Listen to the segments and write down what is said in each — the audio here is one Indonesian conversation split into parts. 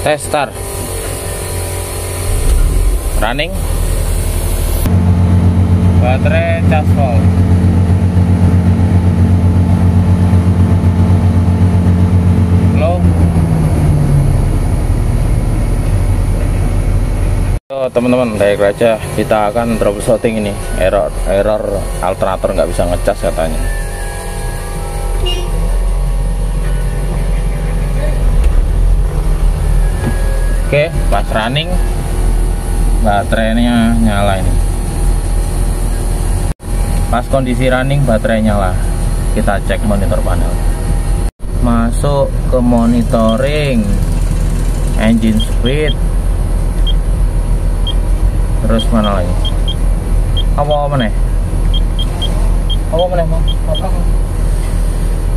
Tes start. Running. Baterai cas full. Low. Teman-teman, baik aja, kita akan troubleshooting ini. Error alternator nggak bisa ngecas katanya. Oke, pas running baterainya nyala ini. Pas kondisi running baterai nyala. Kita cek monitor panel. Masuk ke monitoring, engine speed. Terus mana lagi? Apa meneh?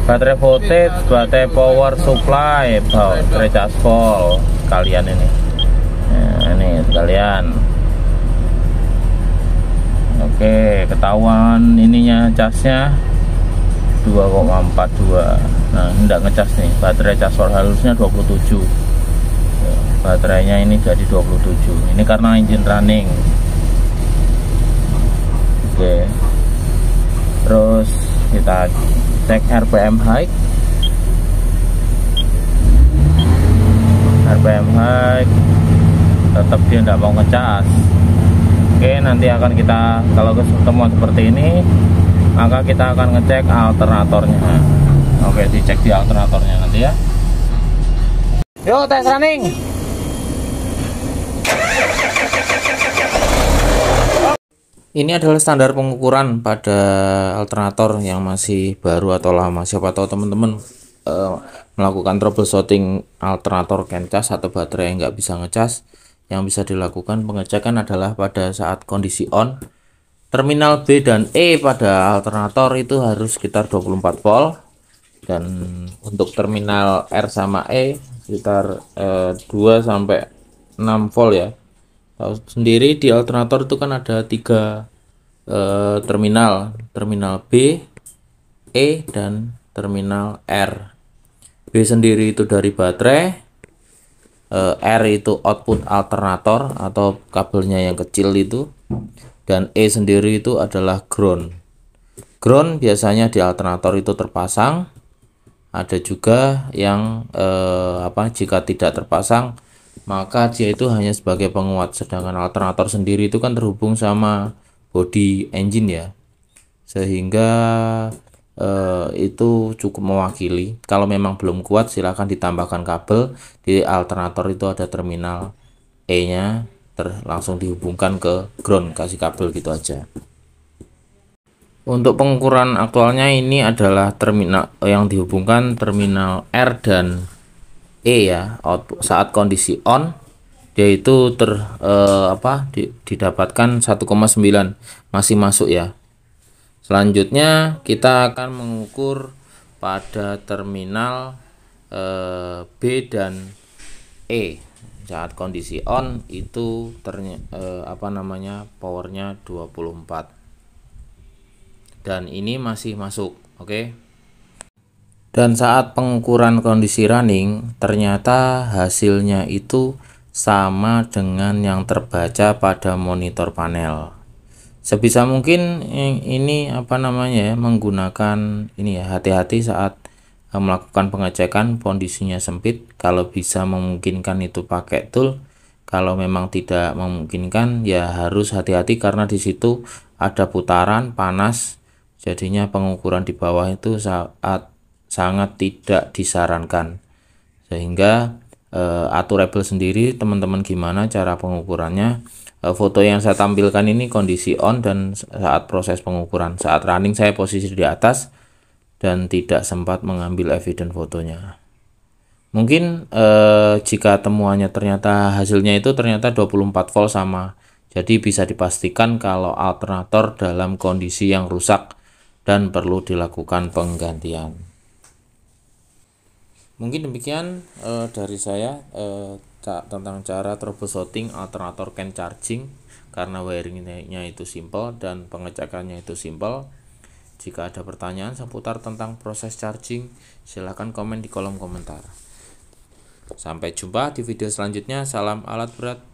Baterai voltage, baterai power supply, baterai cas full. Kalian ini, nah, ini sekalian. Oke, ketahuan ininya casnya 2,42. Nah, ini enggak ngecas nih. Baterai cas full halusnya 27. Baterainya ini jadi 27. Ini karena engine running. Oke. Terus kita cek RPM high. RPM high tetap dia tidak mau ngecas. Oke, nanti akan kita, kalau ketemuan seperti ini, maka kita akan ngecek alternatornya. Oke, dicek di alternatornya nanti ya. Yuk, tes running. Ini adalah standar pengukuran pada alternator yang masih baru atau lama. Siapa tahu teman-teman melakukan troubleshooting alternator kencas atau baterai yang nggak bisa ngecas. Yang bisa dilakukan pengecekan adalah pada saat kondisi on, terminal B dan E pada alternator itu harus sekitar 24 volt, dan untuk terminal R sama E sekitar 2 sampai 6 volt ya. Tahu sendiri di alternator itu kan ada 3 terminal B, E dan terminal R. B sendiri itu dari baterai, R itu output alternator atau kabelnya yang kecil itu, dan E sendiri itu adalah ground. Ground biasanya di alternator itu terpasang. Ada juga yang jika tidak terpasang maka dia itu hanya sebagai penguat, sedangkan alternator sendiri itu kan terhubung sama body engine ya, sehingga itu cukup mewakili. Kalau memang belum kuat silahkan ditambahkan kabel. Di alternator itu ada terminal E nya, langsung dihubungkan ke ground, kasih kabel gitu aja. Untuk pengukuran aktualnya ini adalah terminal yang dihubungkan terminal R dan E ya. Output saat kondisi on dia itu didapatkan 1,9, masih masuk ya. Selanjutnya kita akan mengukur pada terminal B dan E. Saat kondisi on itu powernya 24, dan ini masih masuk. Oke. Dan saat pengukuran kondisi running ternyata hasilnya itu sama dengan yang terbaca pada monitor panel. Sebisa mungkin ini menggunakan ini ya, hati-hati saat melakukan pengecekan kondisinya sempit. Kalau bisa memungkinkan itu pakai tool. Kalau memang tidak memungkinkan ya harus hati-hati, karena di situ ada putaran panas. Jadinya pengukuran di bawah itu sangat tidak disarankan. Sehingga aturable sendiri teman-teman gimana cara pengukurannya. Foto yang saya tampilkan ini kondisi on dan saat proses pengukuran. Saat running saya posisi di atas dan tidak sempat mengambil evidence fotonya. Mungkin jika temuannya ternyata hasilnya itu ternyata 24 volt sama, jadi bisa dipastikan kalau alternator dalam kondisi yang rusak dan perlu dilakukan penggantian. Mungkin demikian dari saya tentang cara troubleshooting alternator can charging, karena wiringnya itu simple dan pengecekannya itu simple. Jika ada pertanyaan seputar tentang proses charging, silahkan komen di kolom komentar. Sampai jumpa di video selanjutnya. Salam alat berat.